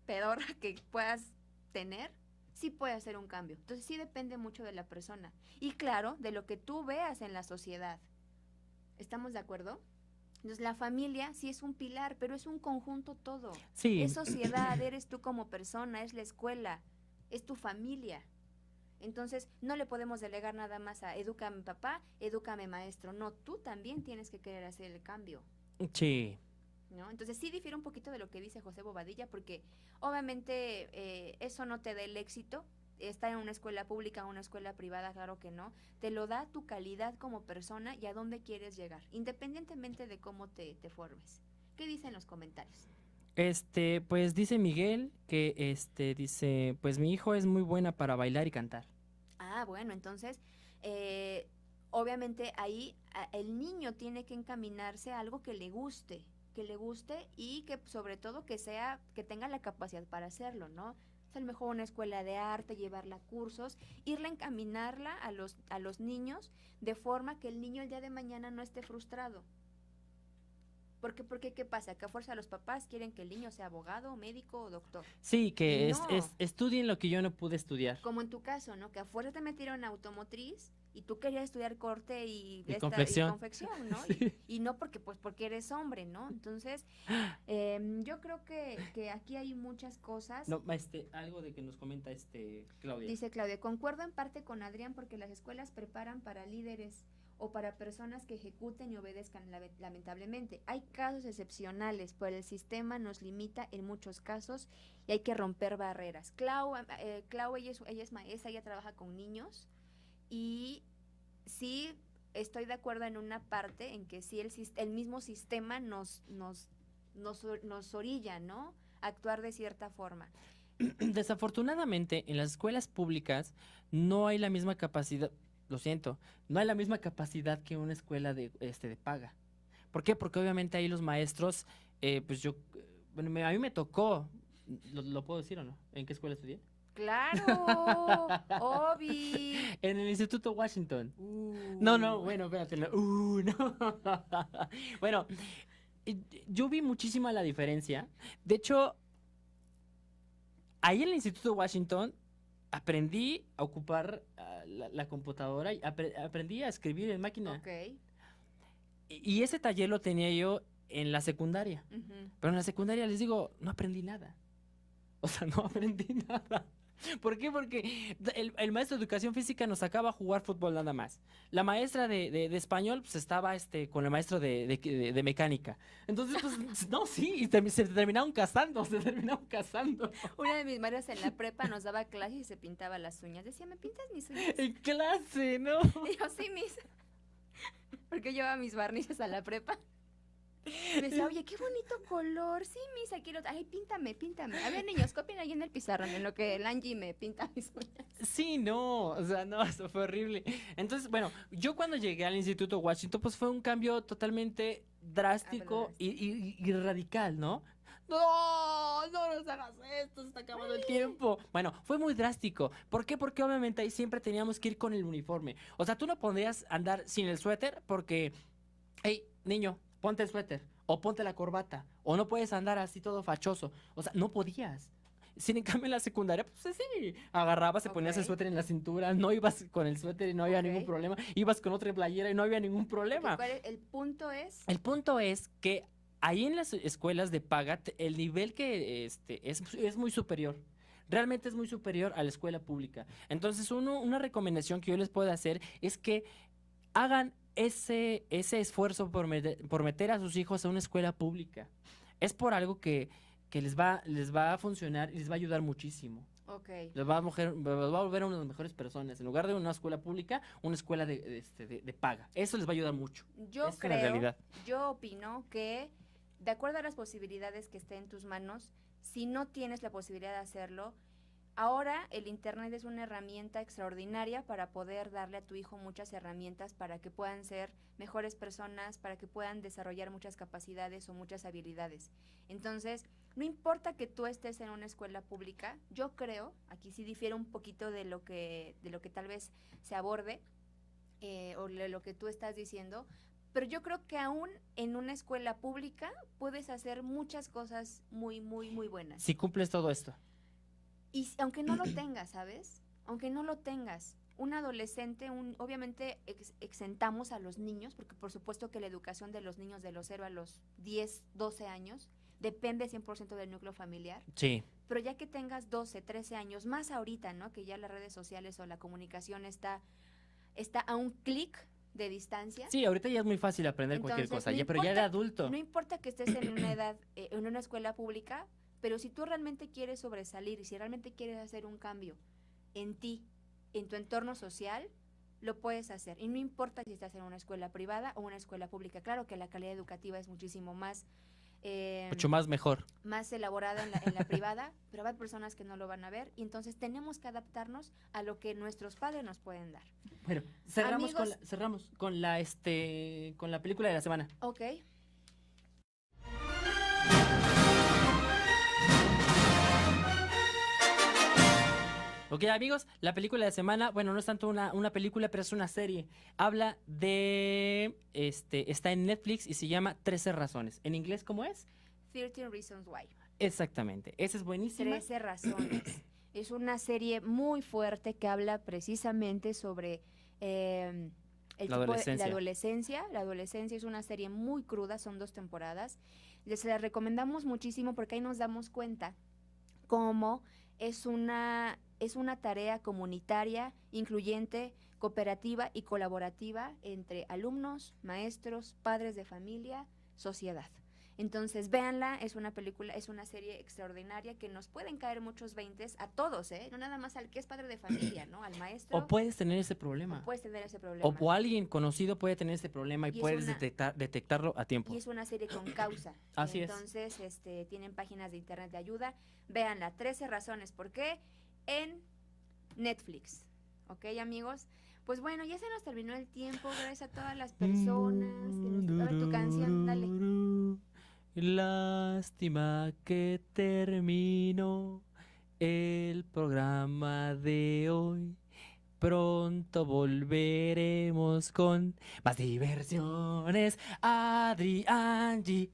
pedorra que puedas tener, sí puede hacer un cambio. Entonces sí depende mucho de la persona. Y claro, de lo que tú veas en la sociedad. ¿Estamos de acuerdo? Entonces la familia sí es un pilar, pero es un conjunto todo. Sí. Es sociedad, eres tú como persona, es la escuela, es tu familia. Entonces no le podemos delegar nada más a edúcame papá, edúcame maestro. No, tú también tienes que querer hacer el cambio, Sí. ¿no? Entonces sí difiere un poquito de lo que dice José Bobadilla, porque obviamente eso no te da el éxito. Estar en una escuela pública o una escuela privada, claro que no. Te lo da tu calidad como persona y a dónde quieres llegar, independientemente de cómo te formes. ¿Qué dicen los comentarios? Pues dice Miguel que dice, pues mi hijo es muy buena para bailar y cantar. Ah, bueno, entonces, obviamente ahí el niño tiene que encaminarse a algo que le guste y que sobre todo que tenga la capacidad para hacerlo, ¿no? Es a lo mejor una escuela de arte, llevarla a cursos, encaminarla a los niños de forma que el niño el día de mañana no esté frustrado. Porque, ¿qué pasa? Que a fuerza los papás quieren que el niño sea abogado, médico o doctor. Sí, que No. estudien lo que yo no pude estudiar. Como en tu caso, ¿no? Que a fuerza te metieron a automotriz y tú querías estudiar corte y, Y confección. confección, ¿no? Sí. Y no porque eres hombre, ¿no? Entonces, yo creo que aquí hay muchas cosas. No, algo de que nos comenta Claudia. Dice Claudia, concuerdo en parte con Adrián porque las escuelas preparan para líderes o para personas que ejecuten y obedezcan, lamentablemente. Hay casos excepcionales, pero el sistema nos limita en muchos casos y hay que romper barreras. Clau, ella es maestra, ella trabaja con niños y sí estoy de acuerdo en una parte en que sí el mismo sistema nos orilla, ¿no? A actuar de cierta forma. Desafortunadamente, en las escuelas públicas no hay la misma capacidad, lo siento, no hay la misma capacidad que una escuela de paga. ¿Por qué? Porque obviamente ahí los maestros, bueno, a mí me tocó, ¿lo puedo decir o no? ¿En qué escuela estudié? ¡Claro! ¡Obi! En el Instituto Washington. No, bueno, espérate, no. Bueno, yo vi muchísima la diferencia. De hecho, ahí en el Instituto Washington aprendí a ocupar la computadora y aprendí a escribir en máquina. Ok. Y ese taller lo tenía yo en la secundaria. Ujú. Pero en la secundaria, les digo, no aprendí nada. O sea, no aprendí nada. ¿Por qué? Porque el maestro de educación física nos sacaba a jugar fútbol nada más. La maestra de español pues estaba con el maestro de mecánica. Entonces, pues, no, sí, y se terminaron casando. Una de mis maestras en la prepa nos daba clases y se pintaba las uñas. Decía, ¿me pintas mis uñas? En clase, ¿no? Y yo, sí, mis. Porque yo llevaba mis barnices a la prepa. Y me decía, oye, qué bonito color. Sí, mis, aquí lo. Ay, píntame. A ver, niños, copien ahí en el pizarrón, en lo que el Angie me pinta mis uñas. Sí, no, o sea, no, eso fue horrible. Entonces, bueno, yo cuando llegué al Instituto Washington, pues fue un cambio totalmente drástico y radical, ¿no? No nos hagas esto, se está acabando el tiempo. Bueno, fue muy drástico. ¿Por qué? Porque obviamente ahí siempre teníamos que ir con el uniforme. O sea, tú no podías andar sin el suéter porque, hey, niño, ponte el suéter, o ponte la corbata, o no puedes andar así todo fachoso. O sea, no podías. Sin en cambio en la secundaria, pues sí, agarrabas, te ponías el Ok. suéter en la cintura, no ibas con el suéter y no había Ok. ningún problema, ibas con otra playera y no había ningún problema. El punto es. El punto es que ahí en las escuelas de paga, el nivel que es muy superior. Realmente es muy superior a la escuela pública. Entonces, una recomendación que yo les puedo hacer es que hagan ese esfuerzo por meter a sus hijos a una escuela pública. Es por algo que les va a funcionar y les va a ayudar muchísimo. Ok. Les va a volver a una de las mejores personas. En lugar de una escuela pública, una escuela de paga. Eso les va a ayudar mucho. Yo Esa es la realidad. yo opino que de acuerdo a las posibilidades que estén en tus manos, si no tienes la posibilidad de hacerlo, ahora el internet es una herramienta extraordinaria para poder darle a tu hijo muchas herramientas para que puedan ser mejores personas, para que puedan desarrollar muchas capacidades o muchas habilidades. Entonces, no importa que tú estés en una escuela pública, yo creo, aquí sí difiere un poquito de lo que tal vez se aborde, o de lo que tú estás diciendo, pero yo creo que aún en una escuela pública puedes hacer muchas cosas muy, muy, muy buenas. Si cumples todo esto. Y aunque no lo tengas, ¿sabes? Aunque no lo tengas, un adolescente, obviamente exentamos a los niños, porque por supuesto que la educación de los niños de los 0 a los 10, 12 años depende 100% del núcleo familiar. Sí. Pero ya que tengas 12, 13 años, más ahorita, ¿no? Que ya las redes sociales o la comunicación está a un clic de distancia. Sí, ahorita ya es muy fácil aprender cualquier Entonces, cosa, no pero ya de importa- adulto. No importa que estés en una edad, en una escuela pública, pero si tú realmente quieres sobresalir y si realmente quieres hacer un cambio en ti, en tu entorno social, lo puedes hacer. Y no importa si estás en una escuela privada o una escuela pública. Claro que la calidad educativa es muchísimo más Mucho más mejor. más elaborada en la privada, pero hay personas que no lo van a ver y entonces tenemos que adaptarnos a lo que nuestros padres nos pueden dar. Bueno, cerramos Amigos- con la película de la semana. Ok. Ok, amigos, la película de semana, bueno, no es tanto una película, pero es una serie. Habla de, está en Netflix y se llama 13 razones. ¿En inglés cómo es? 13 Reasons Why. Exactamente, esa es buenísima. 13 razones. Es una serie muy fuerte que habla precisamente sobre el La tipo de- adolescencia. la adolescencia. La adolescencia es una serie muy cruda, son 2 temporadas. Les la recomendamos muchísimo porque ahí nos damos cuenta cómo es una tarea comunitaria, incluyente, cooperativa y colaborativa entre alumnos, maestros, padres de familia, sociedad. Entonces, véanla, es una película, es una serie extraordinaria que nos pueden caer muchos veintes a todos, ¿eh? No nada más al que es padre de familia, ¿no? Al maestro. O puedes tener ese problema. Puedes tener ese problema. O alguien conocido puede tener ese problema y Y es puedes una- detectarlo a tiempo. Y es una serie con causa. Así es. Entonces, tienen páginas de internet de ayuda. Véanla, 13 razones por qué en Netflix. ¿Ok, amigos? Pues bueno, ya se nos terminó el tiempo. Gracias a todas las personas. A ver, tu canción, dale. Lástima que terminó el programa de hoy. Pronto volveremos con más diversiones. Adri, Angie.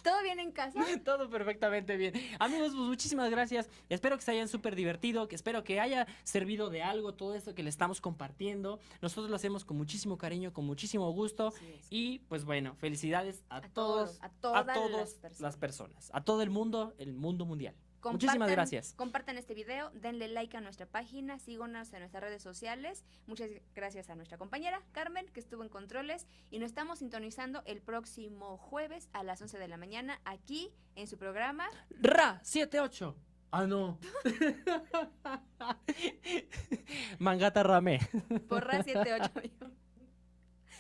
¿Todo bien en casa? Todo perfectamente bien. Amigos, pues muchísimas gracias. Espero que se hayan súper divertido, que espero que haya servido de algo todo esto que le estamos compartiendo. Nosotros lo hacemos con muchísimo cariño, con muchísimo gusto. Así es. Y pues bueno, felicidades a todos, a todas las las personas, a todo el mundo mundial. Muchísimas gracias. Compartan este video, denle like a nuestra página, síganos en nuestras redes sociales. Muchas gracias a nuestra compañera Carmen, que estuvo en controles. Y nos estamos sintonizando el próximo jueves a las 11 de la mañana aquí en su programa. Ra 78. Ah, no. Mangata Ramé. Porra 78.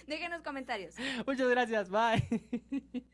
Déjenos comentarios. Muchas gracias. Bye.